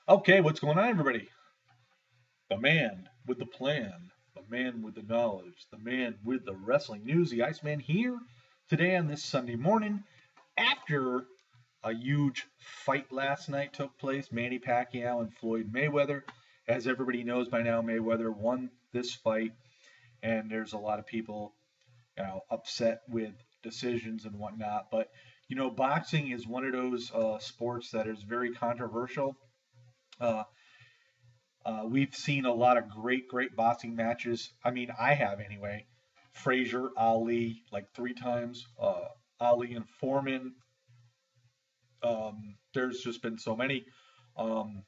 Okay, what's going on, everybody? The man with the plan, the man with the knowledge, the man with the wrestling news, the Iceman here today on this Sunday morning after a huge fight last night took place, Manny Pacquiao and Floyd Mayweather. As everybody knows by now, Mayweather won this fight, and there's a lot of people, upset with decisions and whatnot. But boxing is one of those sports that is very controversial. Uh, we've seen a lot of great boxing matches. I mean, I have anyway. Frazier, Ali, like three times. Ali and Foreman. There's just been so many. Um,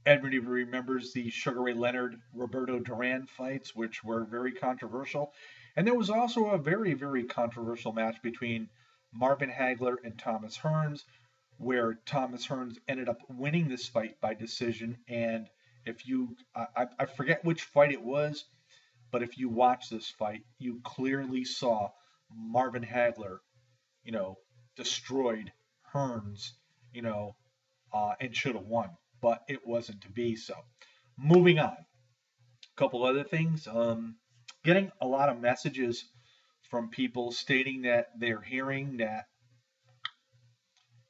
Everybody remembers the Sugar Ray Leonard Roberto Duran fights, which were very controversial. And there was also a very controversial match between Marvin Hagler and Thomas Hearns, where Thomas Hearns ended up winning this fight by decision. And if you, I forget which fight it was, but if you watch this fight, you clearly saw Marvin Hagler, you know, destroyed Hearns, you know, and should have won, but it wasn't to be. So, moving on. A couple other things. Getting a lot of messages from people stating that they're hearing that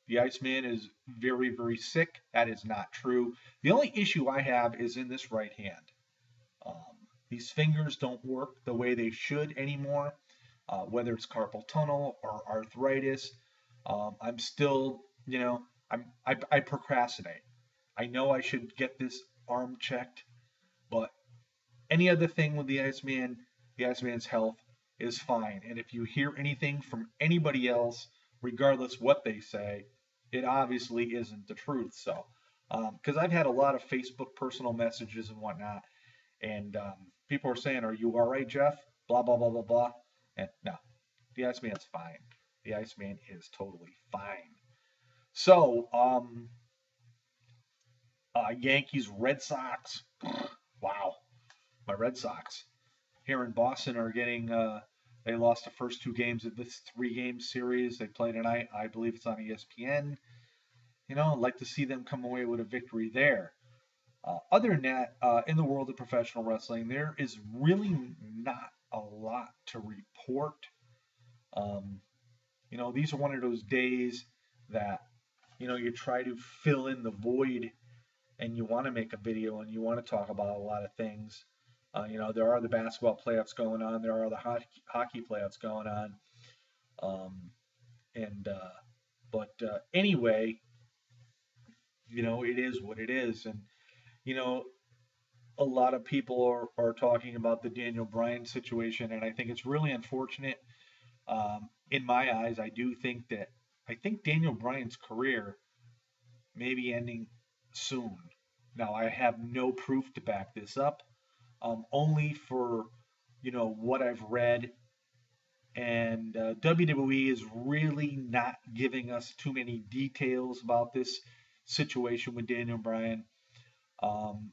the Iceman is very sick. That is not true. The only issue I have is in this right hand. These fingers don't work the way they should anymore, whether it's carpal tunnel or arthritis. I'm still, I procrastinate. I know I should get this arm checked, but any other thing with the Iceman's health is fine. And if you hear anything from anybody else, regardless what they say, it obviously isn't the truth. So, because I've had a lot of Facebook personal messages and whatnot, and people are saying, "Are you all right, Jeff?" Blah blah blah blah blah. And no, the Iceman's fine. The Iceman is totally fine. So, Yankees, Red Sox. Wow, my Red Sox here in Boston are getting. They lost the first two games of this three-game series. They play tonight. I believe it's on ESPN. I'd like to see them come away with a victory there. Other than that, in the world of professional wrestling, there is really not a lot to report. Um, these are one of those days that, you try to fill in the void and you want to make a video and you want to talk about a lot of things. There are the basketball playoffs going on, there are the hockey playoffs going on. Um, and, but anyway, it is what it is. And, you know, a lot of people are talking about the Daniel Bryan situation, and I think it's really unfortunate. In my eyes, I think Daniel Bryan's career may be ending soon. Now, I have no proof to back this up, only for what I've read, and WWE is really not giving us too many details about this situation with Daniel Bryan. Um,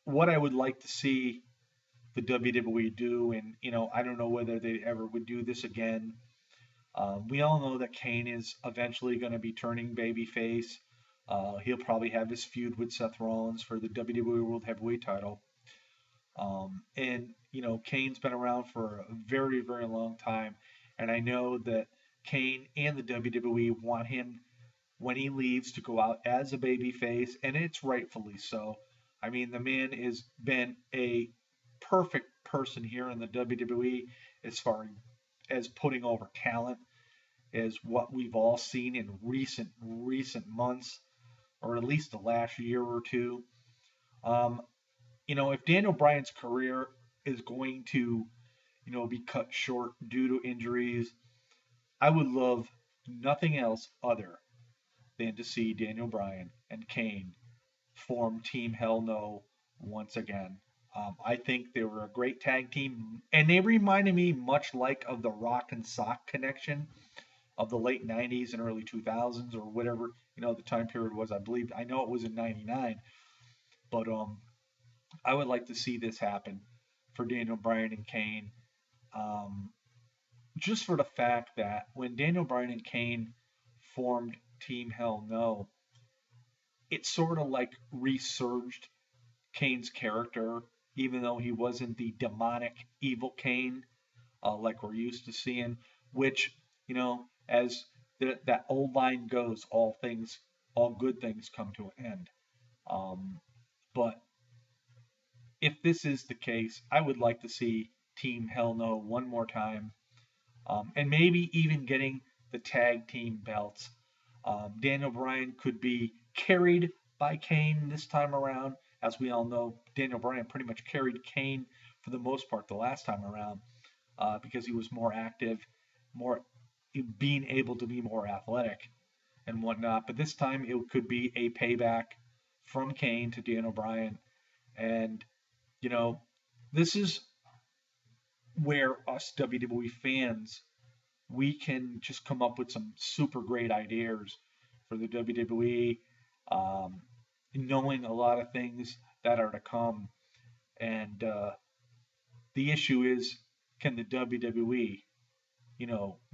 what I would like to see the WWE do, and I don't know whether they ever would do this again. We all know that Kane is eventually going to be turning babyface. He'll probably have his feud with Seth Rollins for the WWE World Heavyweight Title. And Kane's been around for a very long time, and I know that Kane and the WWE want him when he leaves to go out as a babyface, and it's rightfully so. I mean, the man has been a perfect person here in the WWE as far as putting over talent, as what we've all seen in recent months, or at least the last year or two. Um, if Daniel Bryan's career is going to, be cut short due to injuries, I would love nothing else other than to see Daniel Bryan and Kane form Team Hell No once again. I think they were a great tag team, and they reminded me much like of the Rock and Sock connection of the late '90s and early 2000s, or whatever the time period was. I know it was in '99, but I would like to see this happen for Daniel Bryan and Kane, um, just for the fact that when Daniel Bryan and Kane formed Team Hell No, it sort of like resurged Kane's character, even though he wasn't the demonic evil Kane like we're used to seeing. Which, as that old line goes, all good things come to an end. But if this is the case, I would like to see Team Hell No one more time, and maybe even getting the tag team belts. Daniel Bryan could be carried by Kane this time around. As we all know, Daniel Bryan pretty much carried Kane for the most part the last time around because he was more active, more being able to be more athletic and whatnot. But this time it could be a payback from Kane to Daniel Bryan. And, you know, this is where us WWE fans, we can just come up with some super great ideas for the WWE, knowing a lot of things that are to come. And the issue is, can the WWE,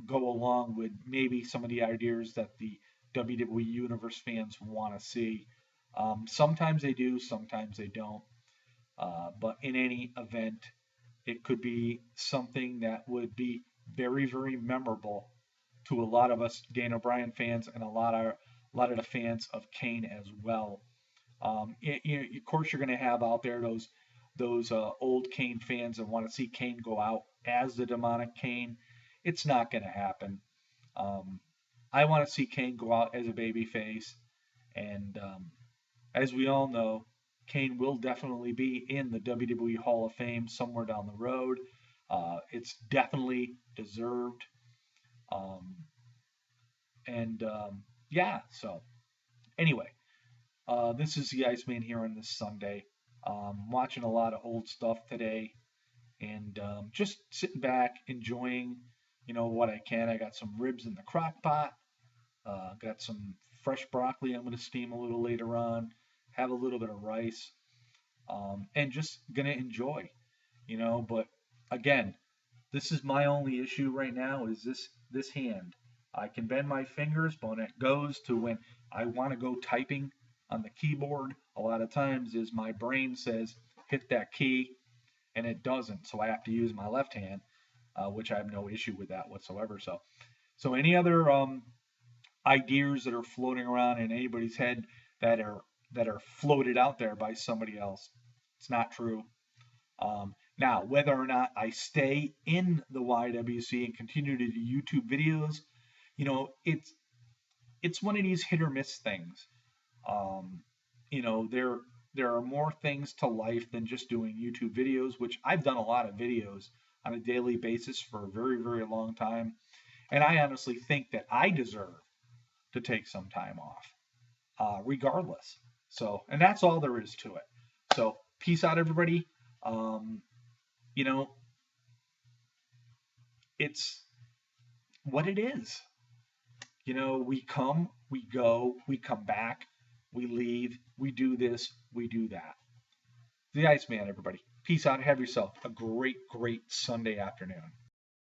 go along with maybe some of the ideas that the WWE Universe fans want to see? Sometimes they do, sometimes they don't. But in any event, it could be something that would be very, very memorable to a lot of us Daniel Bryan fans and a lot of the fans of Kane as well. Of course, you're going to have out there those old Kane fans that want to see Kane go out as the demonic Kane. It's not going to happen. Um, I want to see Kane go out as a babyface, and as we all know, Kane will definitely be in the WWE Hall of Fame somewhere down the road. It's definitely deserved. Um, and yeah, so anyway, this is the Iceman here on this Sunday. Watching a lot of old stuff today and just sitting back, enjoying, what I can. I got some ribs in the crock pot. Got some fresh broccoli I'm going to steam a little later on. Have a little bit of rice. And just going to enjoy, But again, this is my only issue right now is this hand. I can bend my fingers, but when it goes to when I want to go typing on the keyboard, a lot of times is my brain says hit that key, and it doesn't. So I have to use my left hand, which I have no issue with that whatsoever. So any other ideas that are floating around in anybody's head that are floated out there by somebody else, it's not true. Now, whether or not I stay in the YWC and continue to do YouTube videos, it's one of these hit or miss things. Um, there are more things to life than just doing YouTube videos, which I've done a lot of videos on a daily basis for a very, very long time. And I honestly think that I deserve to take some time off, regardless. So, and that's all there is to it. So, peace out, everybody. Um, you know, it's what it is. We come, we go, we come back, we leave, we do this, we do that. The Iceman, everybody. Peace out. Have yourself a great, great Sunday afternoon.